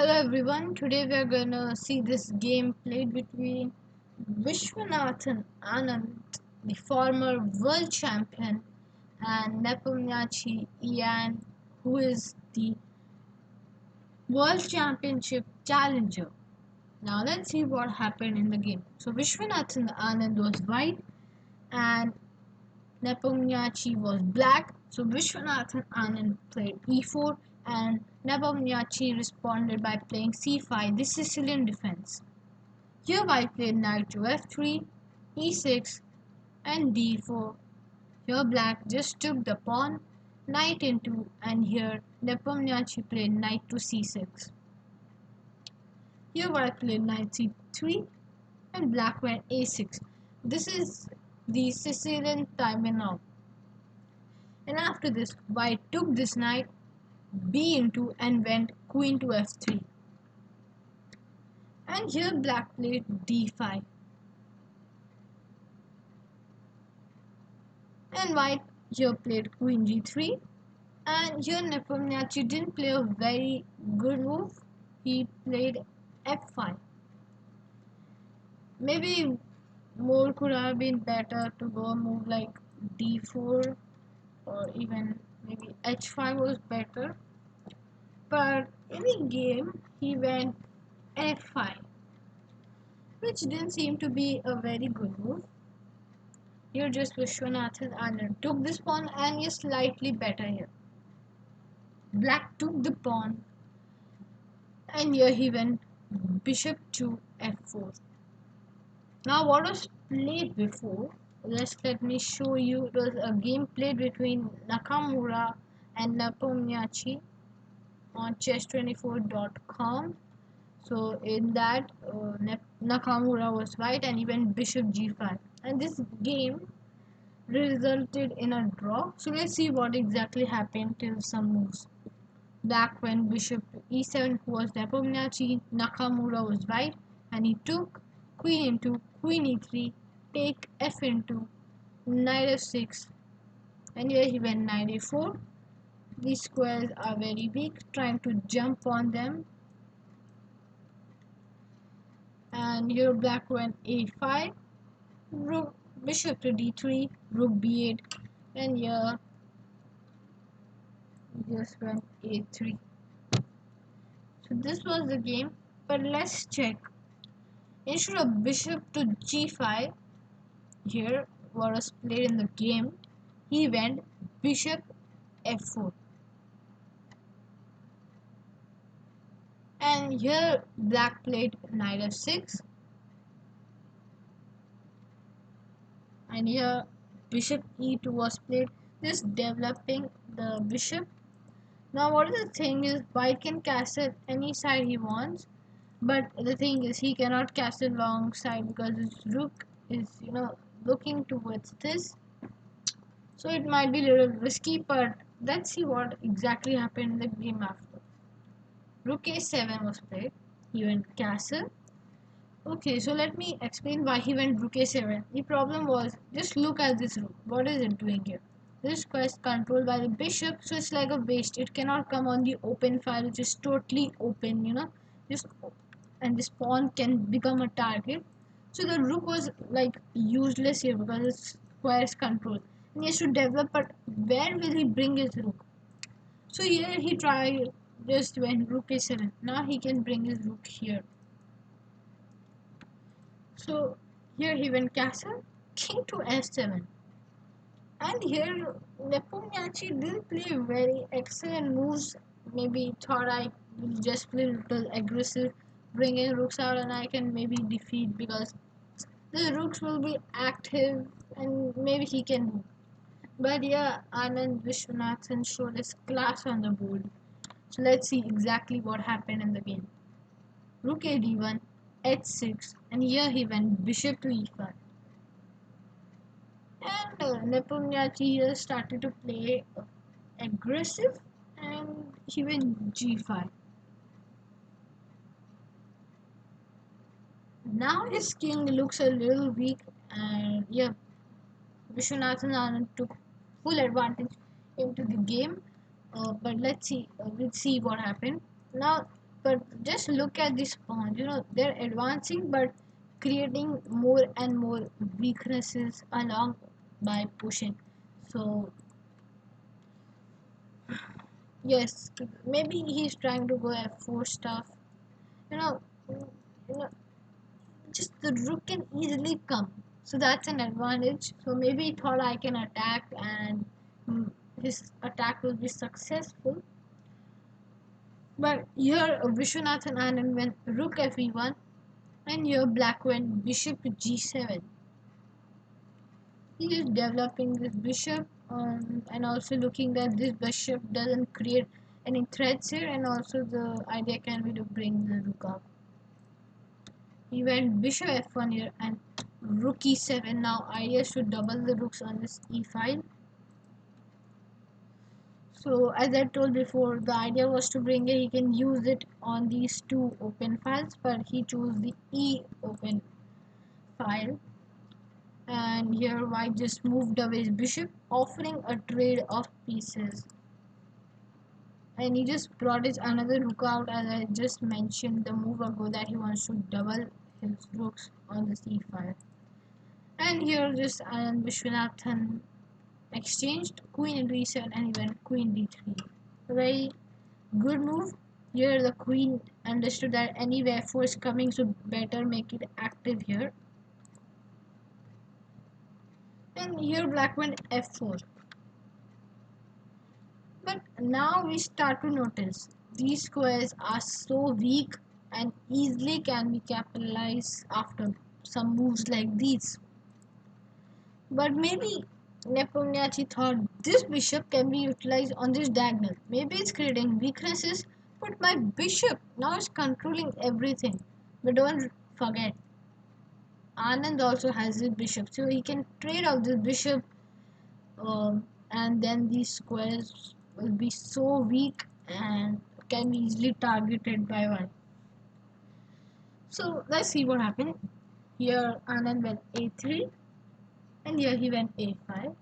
Hello everyone, today we are gonna see this game played between Viswanathan Anand, the former world champion, and Nepomniachtchi Ian, who is the world championship challenger. Now let's see what happened in the game. So Viswanathan Anand was white and Nepomniachtchi was black. So Viswanathan Anand played e4 and Nepomniachtchi responded by playing c5, the Sicilian defense. Here white played knight to f3, e6 and d4. Here black just took the pawn, knight into, and here Nepomniachtchi played knight to c6. Here white played knight c3 and black went a6. This is the Sicilian terminal. And after this, white took this knight b into and went queen to f3. And here black played d5. And white here played queen g3. And here Nepomniachtchi didn't play a very good move. He played f5. Maybe more could have been better to go a move like d4 or even maybe h5 was better. But in the game he went f5, which didn't seem to be a very good move. Here just Viswanathan Anand took this pawn and is slightly better here. Black took the pawn and here he went bishop to f4. Now what was played before? Let me show you. It was a game played between Nakamura and Nepomniachtchi on chess24.com. So in that Nakamura was white and he went bishop g5, and this game resulted in a draw. So let's see what exactly happened till some moves. Black went bishop to e7, who was Nepomniachtchi. Nakamura was white and he took queen into, queen e3, take f into, knight f6, and here he went knight a4. These squares are very weak, trying to jump on them. And here black went a5, rook, bishop to d3, rook b8, and here just went a3. So this was the game, but let's check. Instead of bishop to g5, here what was played in the game, he went bishop f4. And here black played knight f6. And here bishop e2 was played, just developing the bishop. Now what is the thing is, white can castle any side he wants, but the thing is he cannot castle long side because his rook is looking towards this. So it might be a little risky, but let's see what exactly happened in the game after. Rook a7 was played, he went castle. Okay, so let me explain why he went rook a7. The problem was, just look at this rook. What is it doing here? This square is controlled by the bishop, so it's like a waste. It cannot come on the open file, which is totally open, just and this pawn can become a target. So the rook was like useless here because it's square is controlled. And he has to develop, but where will he bring his rook? So here he tried just went rook a7. Now he can bring his rook here. So here he went castle, king to f7. And here Nepomniachtchi didn't play very excellent moves. Maybe thought I will just play a little aggressive, bring in rooks out and I can maybe defeat, because the rooks will be active and maybe he can do. But yeah, Anand Viswanathan showed his class on the board. So let's see exactly what happened in the game. Rook a d1, h6, and here he went bishop to e5. And Nepomniachtchi here started to play aggressive and he went g5. Now his king looks a little weak, and yeah, Viswanathan Anand took full advantage into the game. But let's see, we'll see what happened. Now But just look at this pawn. They're advancing, but creating more and more weaknesses along by pushing. So yes, maybe he's trying to go f4 stuff. You know, you know, just the rook can easily come. So that's an advantage. So maybe he thought I can attack and his attack will be successful. But here Viswanathan Anand went rook fe1 and here black went bishop g7. He is developing this bishop and also looking that this bishop doesn't create any threats here, and also the idea can be to bring the rook up. He went bishop f1 here and rook e7. Now idea is to double the rooks on this e file. So as I told before, the idea was to bring it, he can use it on these two open files, but he chose the e open file. And here white just moved away his bishop, offering a trade of pieces. And he just brought his another rook out, as I just mentioned the move ago, that he wants to double his rooks on the c5. And here just Anand Viswanathan exchanged queen into e7 and he went queen d3. A very good move. Here the queen understood that anyway f4 is coming, so better make it active here. And here black went f4. But now we start to notice these squares are so weak and easily can be capitalized after some moves like these. But maybe Nepomniachtchi thought this bishop can be utilized on this diagonal. Maybe it's creating weaknesses, but my bishop now is controlling everything. But don't forget, Anand also has his bishop, so he can trade out this bishop, and then these squares will be so weak and can be easily targeted by one. So let's see what happened. Here Anand went a3 and here he went a5.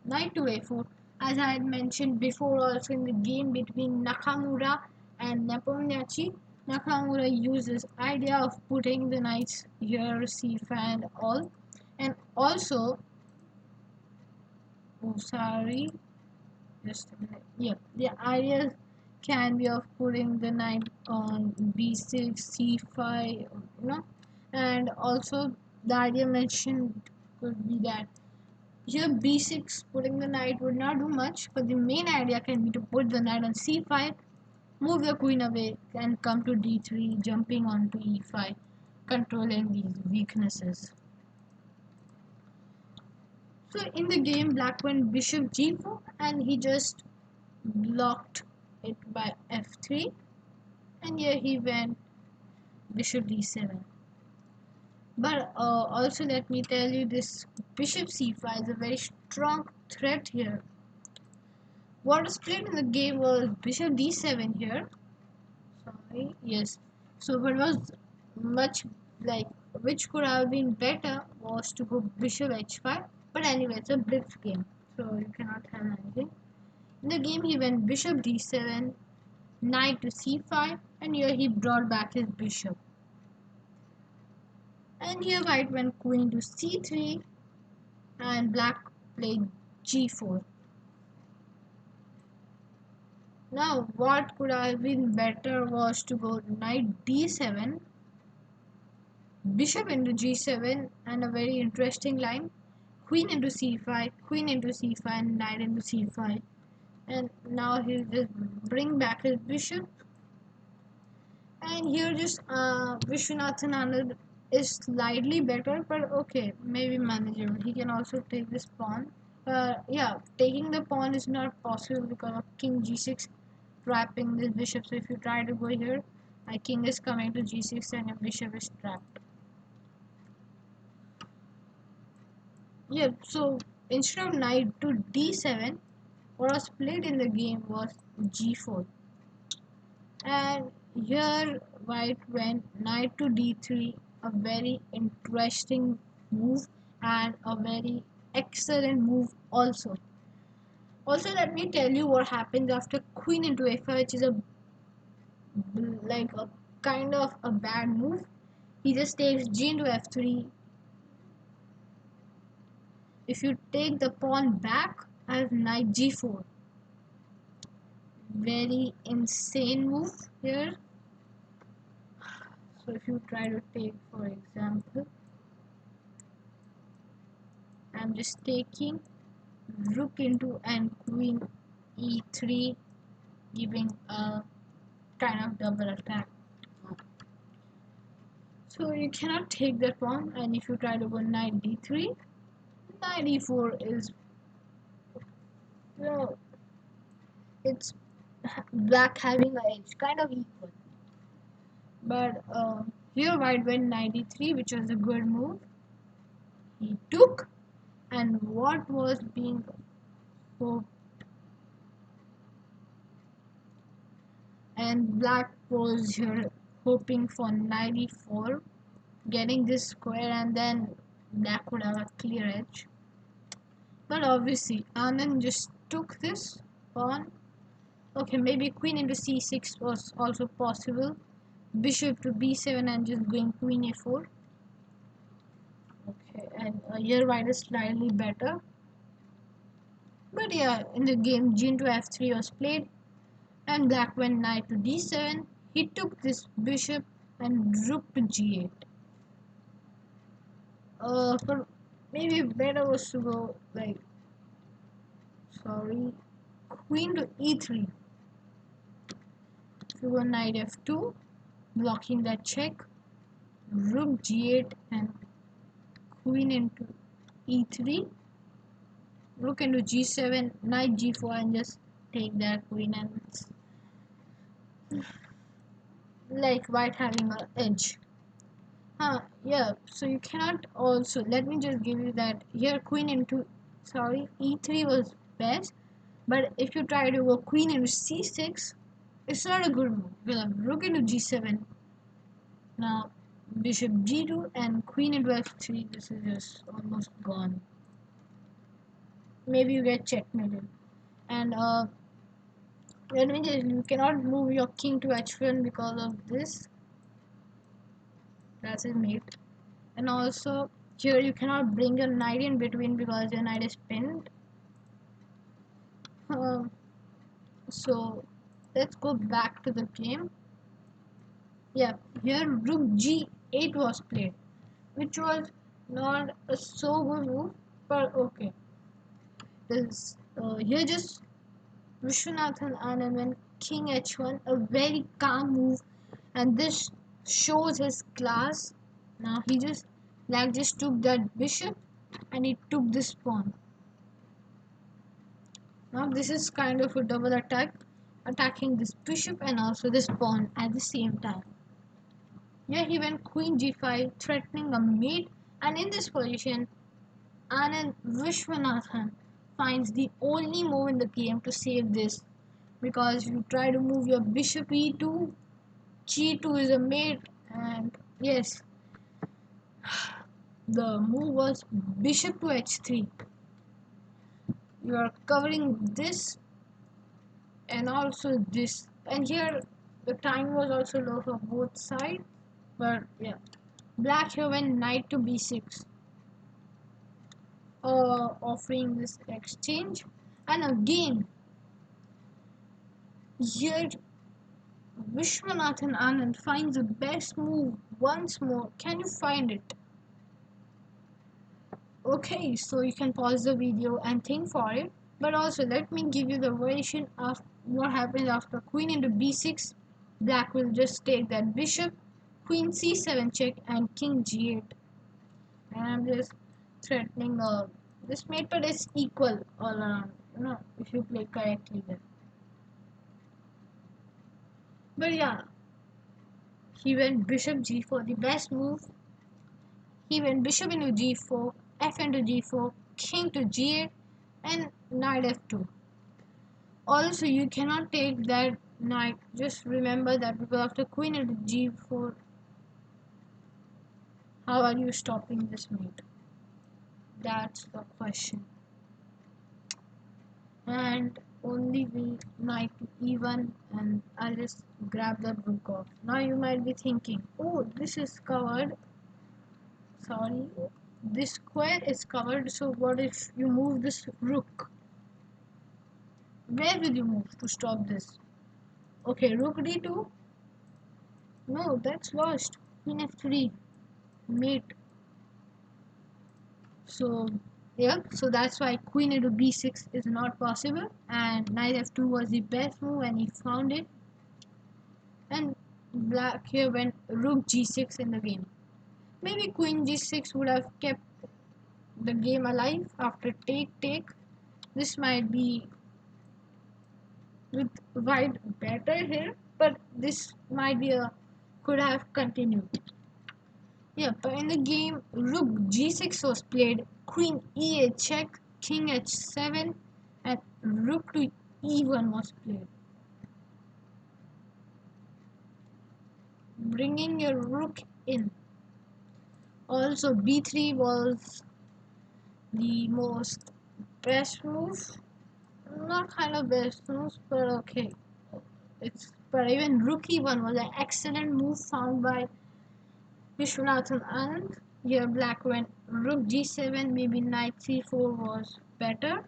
Knight to a4. As I had mentioned before also in the game between Nakamura and Nepomniachtchi, Nakamura uses idea of putting the knights here c5 and all. And also, oh sorry, just a minute. Yeah, the idea can be of putting the knight on b6, c5, and also the idea mentioned could be that here b6 putting the knight would not do much, but the main idea can be to put the knight on c5, move the queen away, and come to d3, jumping onto e5, controlling these weaknesses. So in the game, black went bishop g4 and he just blocked it by f3, and here he went bishop d7. But also let me tell you, this bishop c5 is a very strong threat here. What was played in the game was bishop d7 here. Sorry, yes. So what was much like, which could have been better was to go bishop h5. But anyway, it's a blitz game, so you cannot have anything. In the game, he went bishop d7, knight to c5, and here he brought back his bishop. And here white went queen to c3, and black played g4. Now what could have been better was to go knight d7, bishop into g7, and a very interesting line, queen into c5, queen into c5, and knight into c5. And now he'll just bring back his bishop. And here just Viswanathan Anand is slightly better, but okay, maybe manageable. He can also take this pawn. Yeah, taking the pawn is not possible because of king g6 trapping this bishop. So if you try to go here, my king is coming to g6 and your bishop is trapped. Yeah, so instead of knight to d7, what was played in the game was g4. And here white went knight to d3, a very interesting move and a very excellent move also. Also, let me tell you what happens after queen into a5, which is a like a kind of a bad move. He just takes g into f3. If you take the pawn back, I have knight g4. Very insane move here. So if you try to take, for example, I'm just taking rook into and queen e3, giving a kind of double attack. So you cannot take that pawn, and if you try to go knight d3, knight e4 is, you know, it's black having a edge, kind of equal. But here white went knight d3, which was a good move. He took, and what was being hoped, and black was here hoping for knight e4, getting this square, and then black would have a clear edge. But obviously Anand just took this pawn. Okay, maybe queen into c6 was also possible. Bishop to b7 and just going queen a4. Okay, and here white is slightly better. But yeah, in the game g into f3 was played, and black went knight to d7. He took this bishop and rook to g8. For maybe better was to go like, sorry, queen to e3. If you go knight f2, blocking that check, rook g8 and queen into e3, rook into g7, knight g4, and just take that queen, and it's like white having an edge. Yeah, so you cannot also, let me just give you that here queen into, sorry, e3 was best, but if you try to go queen into c6, it's not a good move. We'll have rook into g7, now bishop g2 and queen into f3, this is just almost gone. Maybe you get checkmated. And let me just, you cannot move your king to h1 because of this. That's his mate. And also here you cannot bring your knight in between because your knight is pinned. So let's go back to the game. Yeah, here rook g8 was played, which was not a so good move, but okay. This here just Viswanathan Anand went king h1, a very calm move, and this shows his class. Now he just took that bishop and he took this pawn. Now this is kind of a double attack, attacking this bishop and also this pawn at the same time. Here he went queen g5, threatening a mate, and in this position, Anand Viswanathan finds the only move in the game to save this, because you try to move your bishop e2, g2 is a mate, and yes, the move was bishop to h3. You are covering this and also this, and here the time was also low for both sides, but yeah, black here went knight to b6, offering this exchange, and again here Vishwanathan Anand finds the best move once more. Can you find it? Okay, so you can pause the video and think for it, but also let me give you the version of what happens after queen into b6. Black will just take that bishop, queen c7 check, and king g8, and I'm just threatening this mate, but it's equal all around, if you play correctly then. But yeah, he went bishop g4, the best move. He went bishop into g4, f into g4, king to g8, and knight f2. Also, you cannot take that knight. Just remember that, because after queen into g4, how are you stopping this mate? That's the question. And only way knight to e1, and I'll just grab the rook off. Now you might be thinking, oh, this is covered. Sorry, this square is covered. So what if you move this rook? Where will you move to stop this? Okay, rook d2. No, that's lost. Queen f3, mate. So yeah, so that's why queen into b6 is not possible, and knight f2 was the best move, and he found it. And black here went rook g6 in the game. Maybe queen g6 would have kept the game alive after take. This might be with white better here, but this might be a could have continued. Yeah, but in the game, rook g6 was played, queen e8 check, king h7, and rook to e1 was played. Bringing your rook in. Also, b3 was the most best move. Not kind of best move, but okay. But even rook e1 was an excellent move found by Viswanathan Anand. Here black went rook g7, maybe knight c4 was better.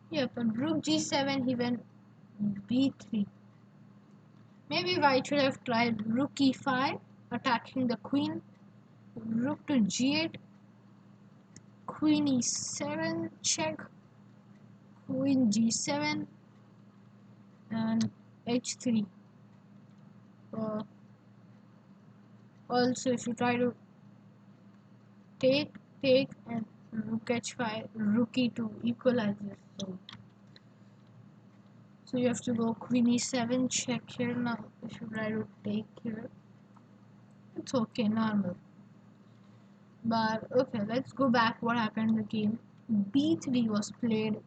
Yeah, but rook g7 he went b3. Maybe white should have tried rook e5, attacking the queen. Rook to g8, queen e7 check, queen g7, and h3. Uh, Also, if you try to take, and rook h5, rook e2 equalizes. So you have to go queen e7 check here. Now if you try to take here, it's okay, normal. But okay, let's go back what happened in the game. b3 was played,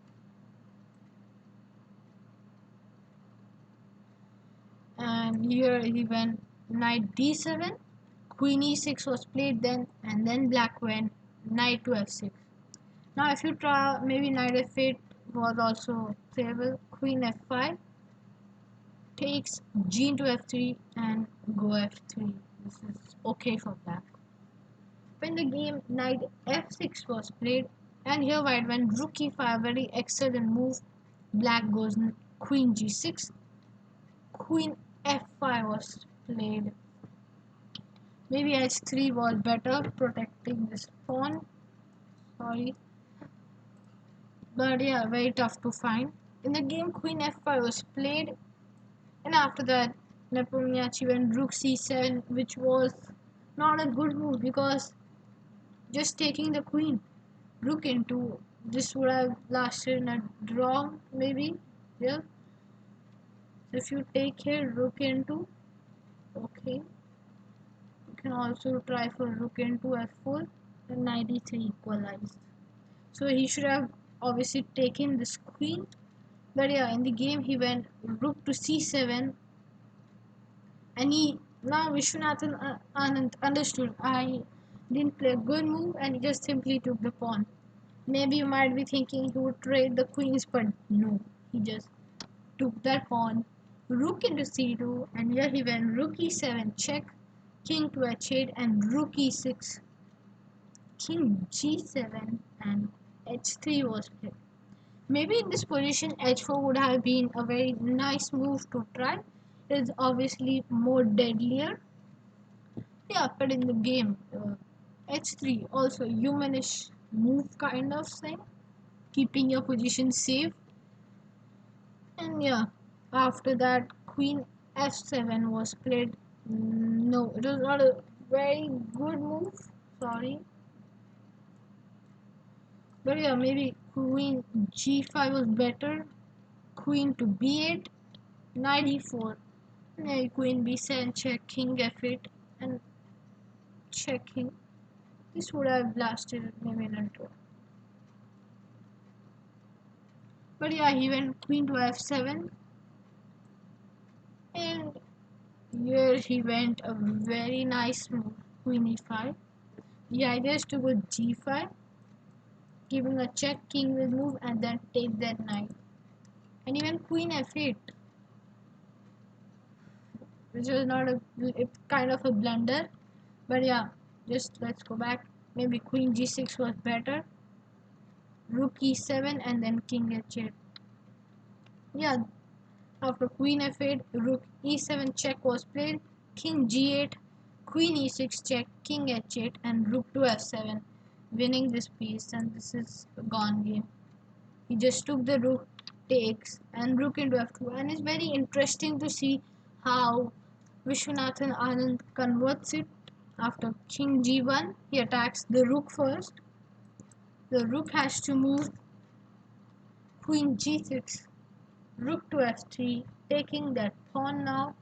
and here he went knight d7, queen e6 was played then, and then black went knight to f6. Now if you try maybe knight f8 was also playable, queen f5 takes g into f3 and go f3. This is okay for black. When the game knight f6 was played, and here white went rook e5, very excellent move. Black goes queen g6, queen f5 was played. Maybe h3 was better, protecting this pawn. Sorry, but yeah, very tough to find. In the game, queen f5 was played, and after that, Nepomniachtchi went rook c7, which was not a good move because just taking the queen, rook into this would have lasted in a draw, maybe. Yeah. So if you take here, rook into, okay. You can also try for rook into f4 and knight e3 equalized. So he should have obviously taken this queen. But yeah, in the game he went rook to c7, and he now Viswanathan Anand understood I didn't play a good move, and he just simply took the pawn. Maybe you might be thinking he would trade the queens, but no, he just took that pawn, rook into c2, and here he went rook e7 check, king to h8, and rook e6, king g7, and h3 was played. Maybe in this position h4 would have been a very nice move to try. It is obviously more deadlier. Yeah, but in the game, h3 also humanish move kind of thing, keeping your position safe. And yeah, after that, queen f7 was played. No, it was not a very good move. Sorry. But yeah, maybe queen g5 was better. Queen to b8, knight e4. Yeah, queen b7 check, king f8, and checking. This would have lasted maybe in a draw. But yeah, he went queen to f7, and here he went a very nice move, queen e5. The idea is to go g5, giving a check, king will move, and then take that knight. And even queen f8, which was not a, it's kind of a blunder. But yeah, just let's go back. Maybe queen g6 was better. Rook e7 and then king h8. Yeah, after queen f8, rook e7 check was played. King g8, queen e6 check, king h8, and rook to f7, winning this piece. And this is a gone game. He just took the rook, takes, and rook into f2. And it's very interesting to see how Viswanathan Anand converts it. After king g1, he attacks the rook first. The rook has to move queen g6, rook to f3, taking that pawn now.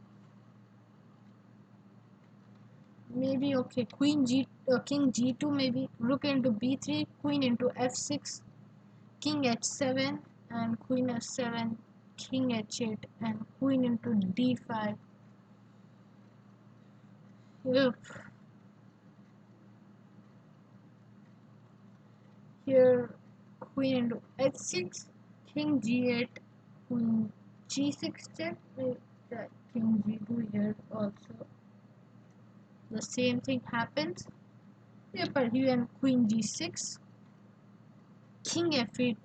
Maybe okay, king g2, maybe rook into b3, queen into f6, king h7, and queen f7, king h8, and queen into d5. Yep. Here, queen into h6, king g8, queen g6 check. Wait, that king g2 here also. The same thing happens. Yep, but here queen g6, king f8.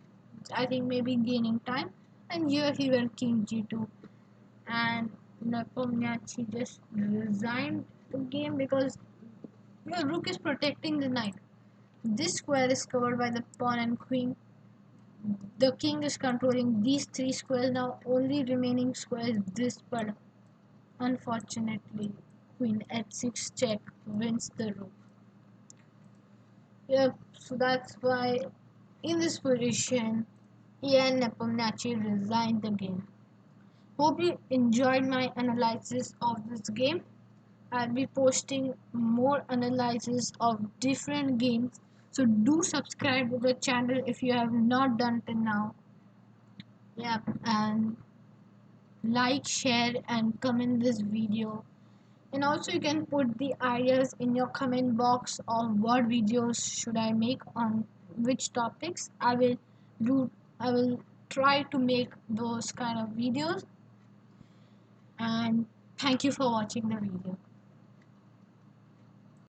I think maybe gaining time. And here he went king g2. And Nepomniachtchi just resigned the game because your rook is protecting the knight. This square is covered by the pawn and queen. The king is controlling these three squares now. Only remaining square is this, but unfortunately, queen h6 check wins the rook. Yep, so that's why in this position, Ian Nepomniachtchi resigned the game. Hope you enjoyed my analysis of this game. I'll be posting more analysis of different games. So do subscribe to the channel if you have not done till now. Yeah, and like, share, and comment this video. And also you can put the ideas in your comment box of what videos should I make on which topics. I will try to make those kind of videos. And thank you for watching the video.